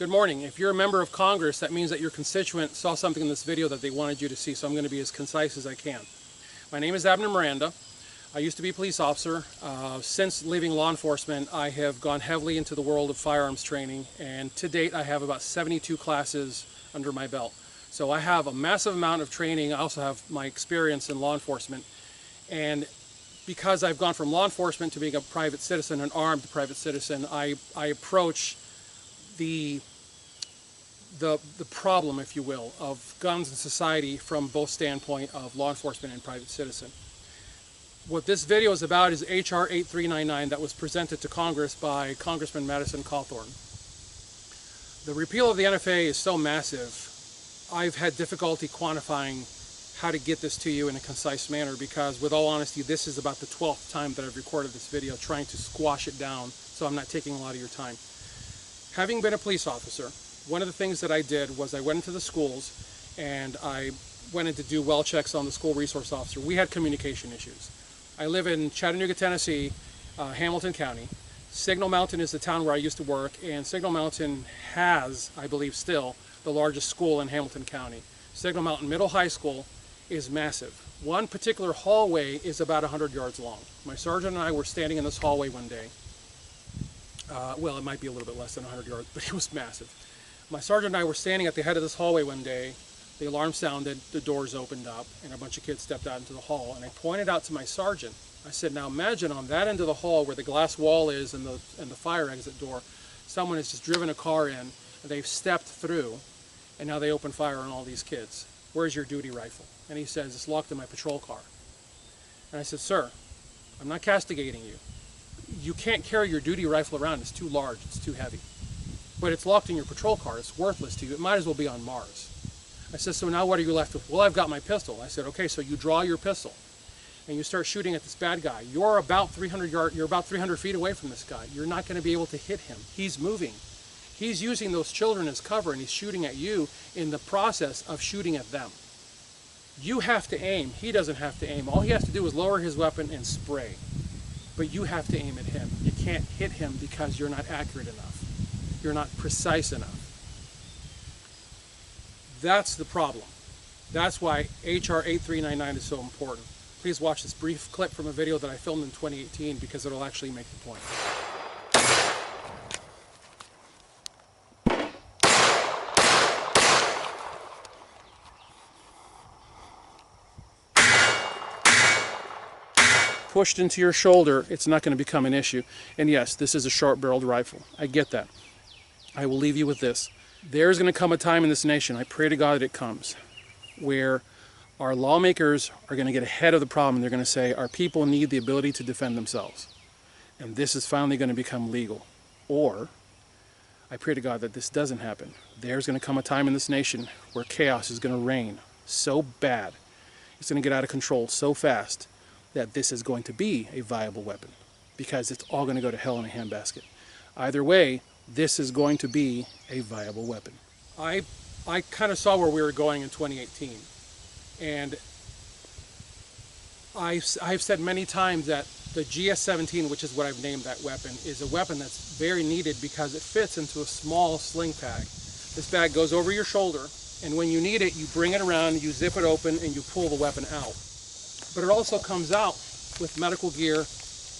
Good morning. If you're a member of Congress, that means that your constituent saw something in this video that they wanted you to see, so I'm going to be as concise as I can. My name is Abner Miranda. I used to be a police officer. Since leaving law enforcement, I have gone heavily into the world of firearms training, and to date I have about 72 classes under my belt. So I have a massive amount of training. I also have my experience in law enforcement, and because I've gone from law enforcement to being a private citizen, an armed private citizen, I approach the problem, if you will, of guns in society from both standpoint of law enforcement and private citizen. What this video is about is HR 8399 that was presented to Congress by Congressman Madison Cawthorn. The repeal of the NFA is so massive, I've had difficulty quantifying how to get this to you in a concise manner because, with all honesty, this is about the 12th time that I've recorded this video trying to squash it down, so I'm not taking a lot of your time. Having been a police officer, one of the things that I did was I went into the schools and I went in to do well checks on the school resource officer. We had communication issues. I live in Chattanooga, Tennessee, Hamilton County. Signal Mountain is the town where I used to work, and Signal Mountain has, I believe still, the largest school in Hamilton County. Signal Mountain Middle High School is massive. One particular hallway is about 100 yards long. My sergeant and I were standing in this hallway one day. Well, it might be a little bit less than 100 yards, but it was massive. My sergeant and I were standing at the head of this hallway one day. The alarm sounded, the doors opened up, and a bunch of kids stepped out into the hall. And I pointed out to my sergeant, I said, now imagine on that end of the hall where the glass wall is and the fire exit door, someone has just driven a car in, and they've stepped through, and now they open fire on all these kids. Where's your duty rifle? And he says, it's locked in my patrol car. And I said, sir, I'm not castigating you. You can't carry your duty rifle around. It's too large. It's too heavy. But it's locked in your patrol car. It's worthless to you. It might as well be on Mars. I said, so now what are you left with? Well, I've got my pistol. I said, okay, so you draw your pistol and you start shooting at this bad guy. You're about 300 feet away from this guy. You're not going to be able to hit him. He's moving. He's using those children as cover, and he's shooting at you in the process of shooting at them. You have to aim. He doesn't have to aim. All he has to do is lower his weapon and spray. But you have to aim at him. You can't hit him because you're not accurate enough. You're not precise enough. That's the problem. That's why HR 8399 is so important. Please watch this brief clip from a video that I filmed in 2018 because it'll actually make the point. Pushed into your shoulder, it's not going to become an issue. And yes, this is a short-barreled rifle. I get that. I will leave you with this. There's going to come a time in this nation, I pray to God that it comes, where our lawmakers are going to get ahead of the problem and they're going to say our people need the ability to defend themselves. And this is finally going to become legal. Or, I pray to God that this doesn't happen. There's going to come a time in this nation where chaos is going to reign so bad, it's going to get out of control so fast that this is going to be a viable weapon because it's all going to go to hell in a handbasket. Either way, this is going to be a viable weapon. I kind of saw where we were going in 2018, and I've said many times that the GS-17, which is what I've named that weapon, is a weapon that's very needed because it fits into a small sling bag. This bag goes over your shoulder, and when you need it, you bring it around, you zip it open, and you pull the weapon out. But it also comes out with medical gear,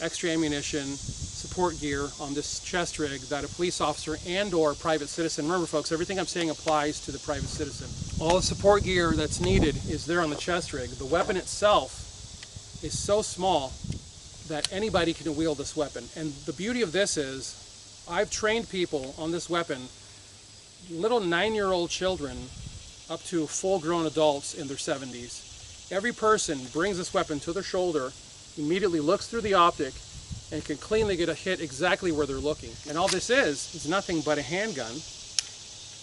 extra ammunition, support gear on this chest rig that a police officer and or private citizen, remember folks, everything I'm saying applies to the private citizen. All the support gear that's needed is there on the chest rig. The weapon itself is so small that anybody can wield this weapon. And the beauty of this is I've trained people on this weapon, little 9-year-old children up to full-grown adults in their 70s. Every person brings this weapon to their shoulder, immediately looks through the optic, and can cleanly get a hit exactly where they're looking. And all this is nothing but a handgun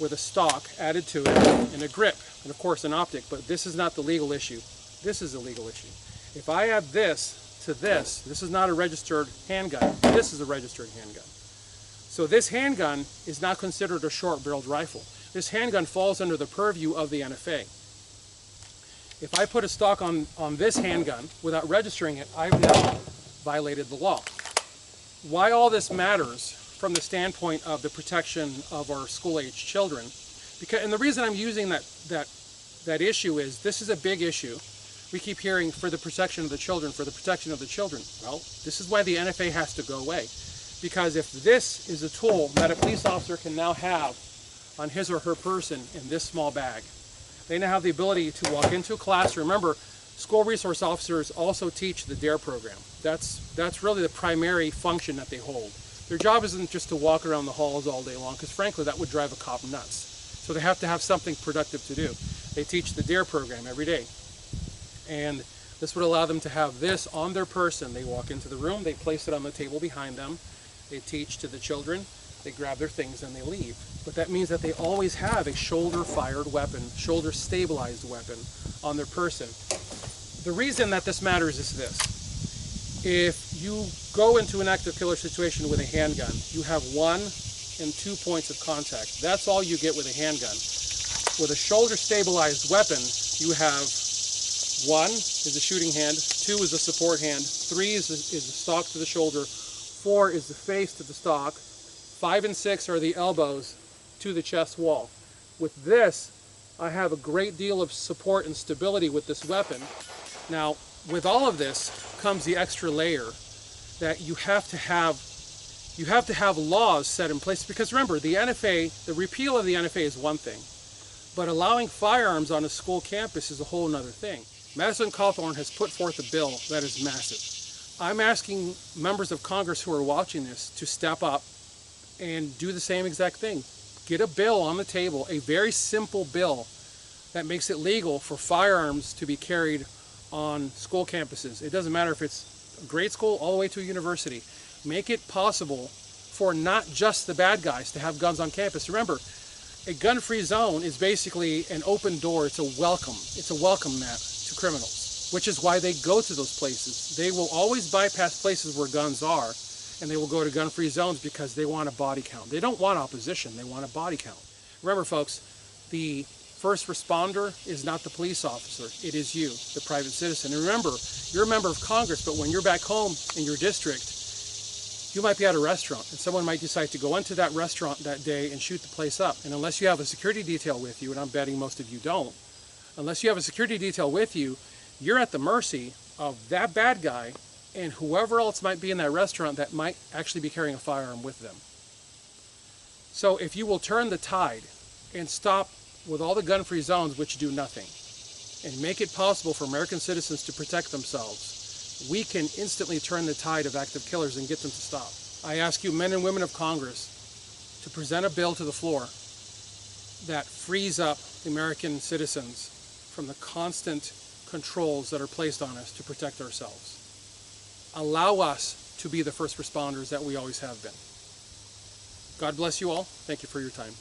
with a stock added to it and a grip, and of course an optic, but this is not the legal issue. This is a legal issue. If I add this to this, this is not a registered handgun, this is a registered handgun. So this handgun is not considered a short-barreled rifle. This handgun falls under the purview of the NFA. If I put a stock on this handgun without registering it, I've now violated the law. Why all this matters from the standpoint of the protection of our school-age children. And the reason I'm using that issue is this is a big issue. We keep hearing for the protection of the children, for the protection of the children. Well, this is why the NFA has to go away. Because if this is a tool that a police officer can now have on his or her person in this small bag, they now have the ability to walk into a classroom. Remember, school resource officers also teach the DARE program. That's really the primary function that they hold. Their job isn't just to walk around the halls all day long, because frankly that would drive a cop nuts. So they have to have something productive to do. They teach the DARE program every day. And this would allow them to have this on their person. They walk into the room, they place it on the table behind them, they teach to the children, they grab their things and they leave. But that means that they always have a shoulder-fired weapon, shoulder-stabilized weapon on their person. The reason that this matters is this. If you go into an active killer situation with a handgun, you have 1 and 2 points of contact. That's all you get with a handgun. With a shoulder-stabilized weapon, you have 1 is the shooting hand, 2 is the support hand, 3 is the stock to the shoulder, 4 is the face to the stock, 5 and 6 are the elbows to the chest wall. With this, I have a great deal of support and stability with this weapon. Now, with all of this comes the extra layer that you have to have laws set in place, because remember, the NFA, the repeal of the NFA is one thing, but allowing firearms on a school campus is a whole other thing. Madison Cawthorn has put forth a bill that is massive. I'm asking members of Congress who are watching this to step up and do the same exact thing. Get a bill on the table, a very simple bill that makes it legal for firearms to be carried on school campuses. It doesn't matter if it's a grade school all the way to a university. Make it possible for not just the bad guys to have guns on campus. Remember, a gun-free zone is basically an open door. It's a welcome mat to criminals, which is why they go to those places. They will always bypass places where guns are, and they will go to gun-free zones because they want a body count. They don't want opposition, they want a body count. Remember folks, the first responder is not the police officer, it is you, the private citizen. And remember, you're a member of Congress, but when you're back home in your district, you might be at a restaurant, and someone might decide to go into that restaurant that day and shoot the place up. And unless you have a security detail with you, and I'm betting most of you don't, unless you have a security detail with you, you're at the mercy of that bad guy and whoever else might be in that restaurant that might actually be carrying a firearm with them. So if you will turn the tide and stop with all the gun-free zones which do nothing, and make it possible for American citizens to protect themselves, we can instantly turn the tide of active killers and get them to stop. I ask you, men and women of Congress, to present a bill to the floor that frees up American citizens from the constant controls that are placed on us to protect ourselves. Allow us to be the first responders that we always have been. God bless you all. Thank you for your time.